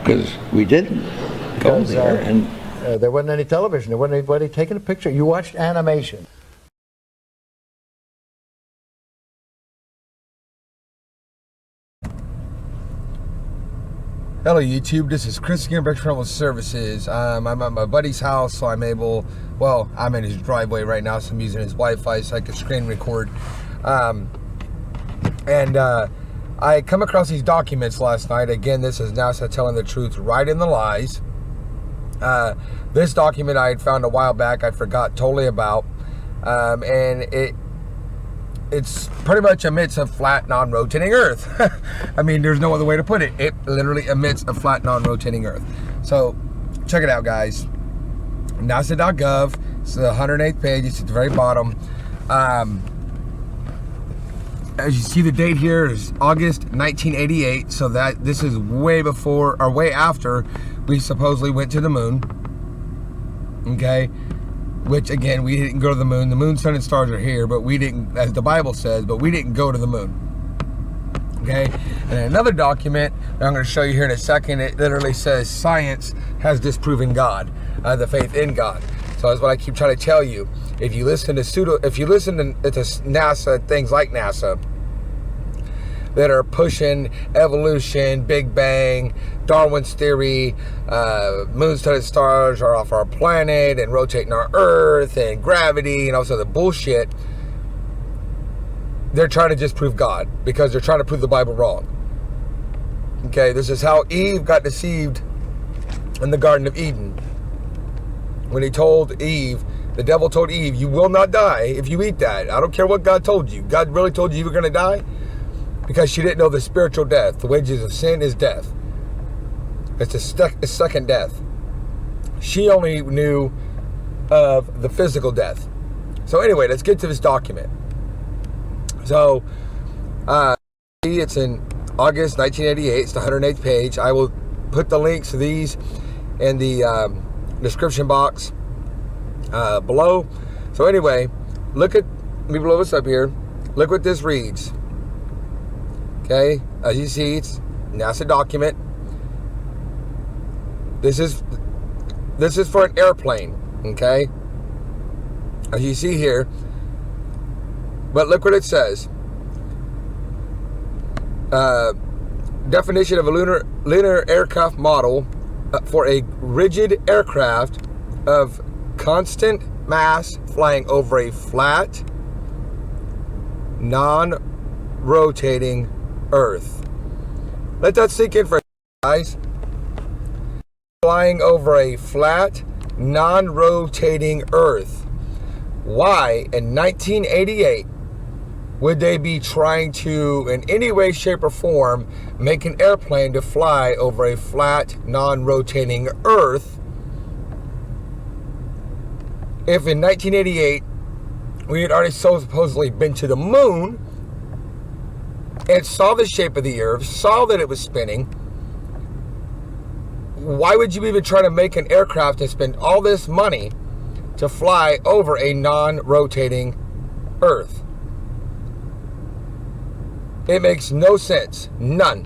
because we didn't go there, and there wasn't any television. There wasn't anybody taking a picture. You watched animation. Hello YouTube, this is Chris again, Breakfast Rental Services. I'm at my buddy's house, so I'm in his driveway right now, so I'm using his Wi-Fi so I can screen record. I come across these documents last night. Again, this is NASA telling the truth, right in the lies. This document I had found a while back, I forgot totally about, and it's pretty much emits a flat, non-rotating Earth. I mean, there's no other way to put it. It literally emits a flat, non-rotating Earth. So, check it out, guys. NASA.gov. It's the 108th page. It's at the very bottom. As you see, the date here is August 1988. So this is way before or way after we supposedly went to the moon. Okay. Which, again, we didn't go to the moon. The moon, sun, and stars are here, but we didn't, as the Bible says, but we didn't go to the moon. Okay? And another document that I'm going to show you here in a second, it literally says science has disproven God, the faith in God. So that's what I keep trying to tell you. If you listen to NASA, things like NASA, that are pushing evolution, Big Bang, Darwin's theory, moon, sun, and stars are off our planet and rotating our Earth, and gravity, and also the bullshit. They're trying to disprove God because they're trying to prove the Bible wrong. Okay, this is how Eve got deceived in the Garden of Eden. When he told Eve, the devil told Eve, you will not die if you eat that. I don't care what God told you. God really told you were going to die? Because she didn't know the spiritual death. The wages of sin is death. It's a second death. She only knew of the physical death. So anyway, let's get to this document. So, it's in August 1988. It's the 108th page. I will put the links to these in the description box below. So anyway, let me blow this up here. Look what this reads. Okay, as you see, it's NASA document. This is for an airplane, okay? As you see here. But look what it says. Definition of a lunar aircraft model for a rigid aircraft of constant mass flying over a flat, non-rotating Earth. Let that sink in for a second, guys. Flying over a flat, non-rotating Earth. Why, in 1988, would they be trying to, in any way, shape, or form, make an airplane to fly over a flat, non-rotating Earth, if in 1988 we had already supposedly been to the moon and saw the shape of the Earth, saw that it was spinning? Why would you even try to make an aircraft and spend all this money to fly over a non-rotating Earth? It makes no sense. None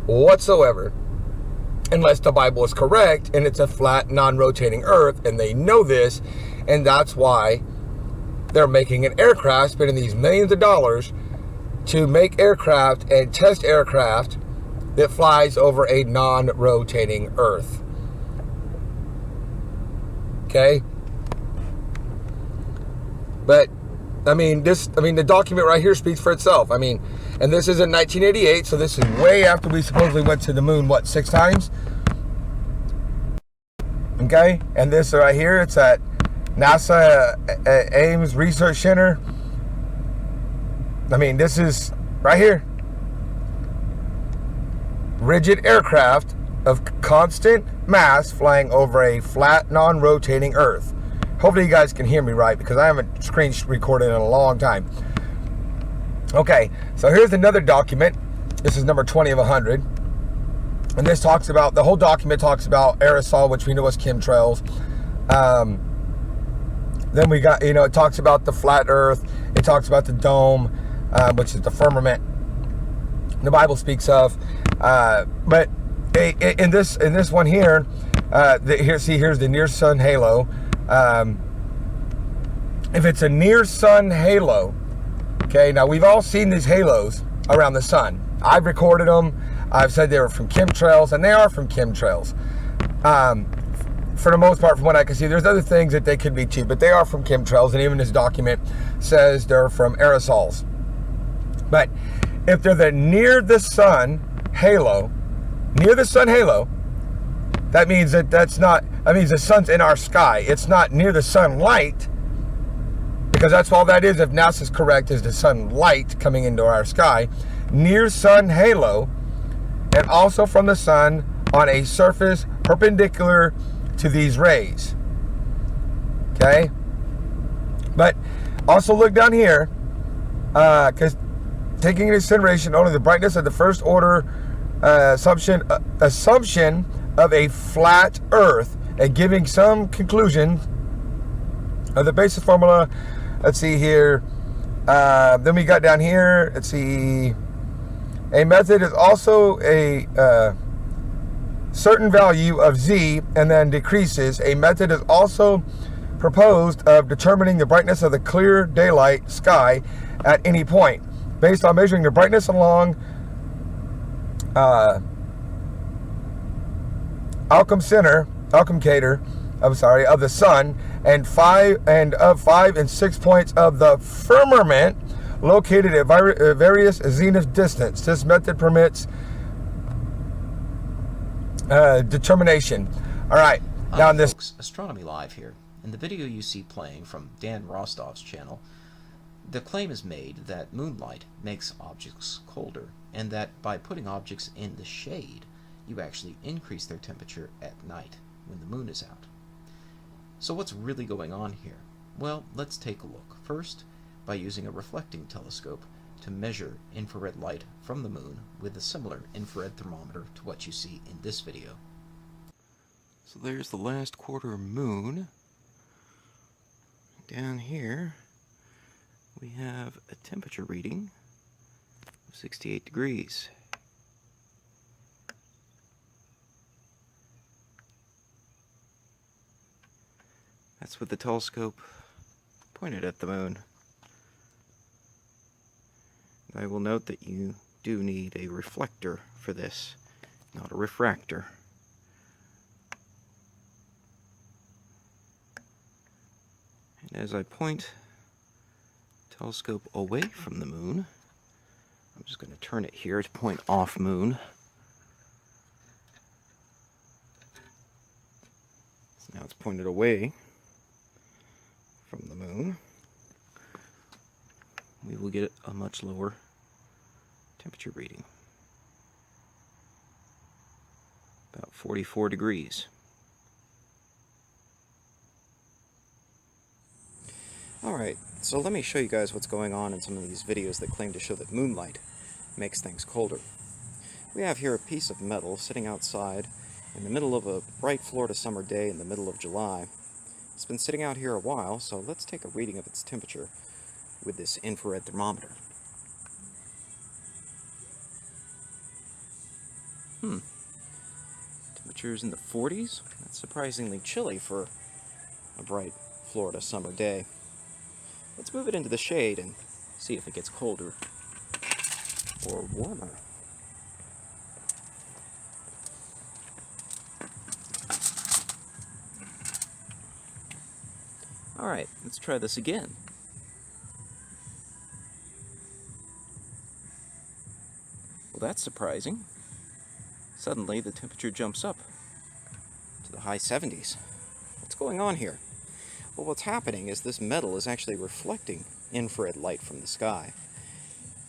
whatsoever. Unless the Bible is correct and it's a flat, non-rotating Earth, and they know this, and that's why they're making an aircraft, spending these millions of dollars to make aircraft and test aircraft that flies over a non-rotating Earth. Okay? But the document right here speaks for itself. And this is in 1988, so this is way after we supposedly went to the moon, 6 times? Okay? And this right here, it's at NASA Ames Research Center. This is right here. Rigid aircraft of constant mass flying over a flat, non-rotating Earth. Hopefully you guys can hear me right, because I haven't screen recorded in a long time. Okay, so here's another document. This is number 20 of 100. And this talks about, the whole document talks about aerosol, which we know as chemtrails. Then we got, it talks about the flat Earth. It talks about the dome, which is the firmament the Bible speaks of. But in this one here, here's the near sun halo. If it's a near sun halo, okay, now we've all seen these halos around the sun. I've recorded them. I've said they were from chemtrails, and they are from chemtrails. For the most part, from what I can see, there's other things that they could be too, but they are from chemtrails, and even this document says they're from aerosols. But if they're the near the sun halo, that means that means the sun's in our sky. It's not near the sunlight, because that's all that is, if NASA's correct, is the sunlight coming into our sky. Near sun halo, and also from the sun on a surface perpendicular to these rays. Okay? But also look down here, because taking into consideration only the brightness of the first order assumption of a flat Earth, and giving some conclusion of the basic formula. Let's see here. Then we got down here. Let's see. A method is also a certain value of z and then decreases. A method is also proposed of determining the brightness of the clear daylight sky at any point, based on measuring the brightness along Alcumcator of the sun, and 5 and 6 points of the firmament located at various zenith distance. This method permits determination. All right, now in this folks, Astronomy Live here. In the video you see playing from Dan Rostov's channel, the claim is made that moonlight makes objects colder, and that by putting objects in the shade, you actually increase their temperature at night when the moon is out. So what's really going on here? Well, let's take a look. First, by using a reflecting telescope to measure infrared light from the moon with a similar infrared thermometer to what you see in this video. So there's the last quarter moon. Down here, we have a temperature reading of 68 degrees. That's with the telescope pointed at the moon. I will note that you do need a reflector for this, not a refractor. And as I point the telescope away from the moon, I'm just going to turn it here to point off moon. So now it's pointed away from the moon. We will get a much lower temperature reading. About 44 degrees. Alright, so let me show you guys what's going on in some of these videos that claim to show that moonlight makes things colder. We have here a piece of metal sitting outside in the middle of a bright Florida summer day in the middle of July. It's been sitting out here a while, so let's take a reading of its temperature with this infrared thermometer. Temperatures in the 40s? That's surprisingly chilly for a bright Florida summer day. Let's move it into the shade and see if it gets colder or warmer. Alright, let's try this again. Well, that's surprising. Suddenly, the temperature jumps up to the high 70s. What's going on here? Well, what's happening is this metal is actually reflecting infrared light from the sky.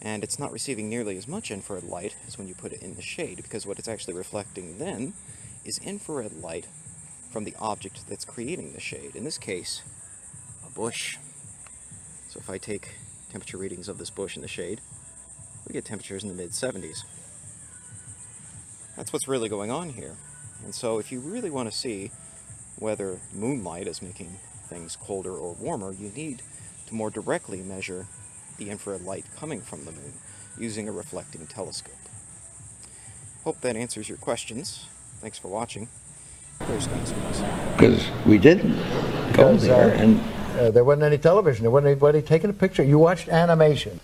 And it's not receiving nearly as much infrared light as when you put it in the shade, because what it's actually reflecting then is infrared light from the object that's creating the shade. In this case, a bush. So if I take temperature readings of this bush in the shade, we get temperatures in the mid-70s. That's what's really going on here. And so if you really want to see whether moonlight is making things colder or warmer, you need to more directly measure the infrared light coming from the moon using a reflecting telescope. Hope that answers your questions. Thanks for watching. There's Gunsmoke. because we didn't go Because, there, and there wasn't any television. There wasn't anybody taking a picture. You watched animation.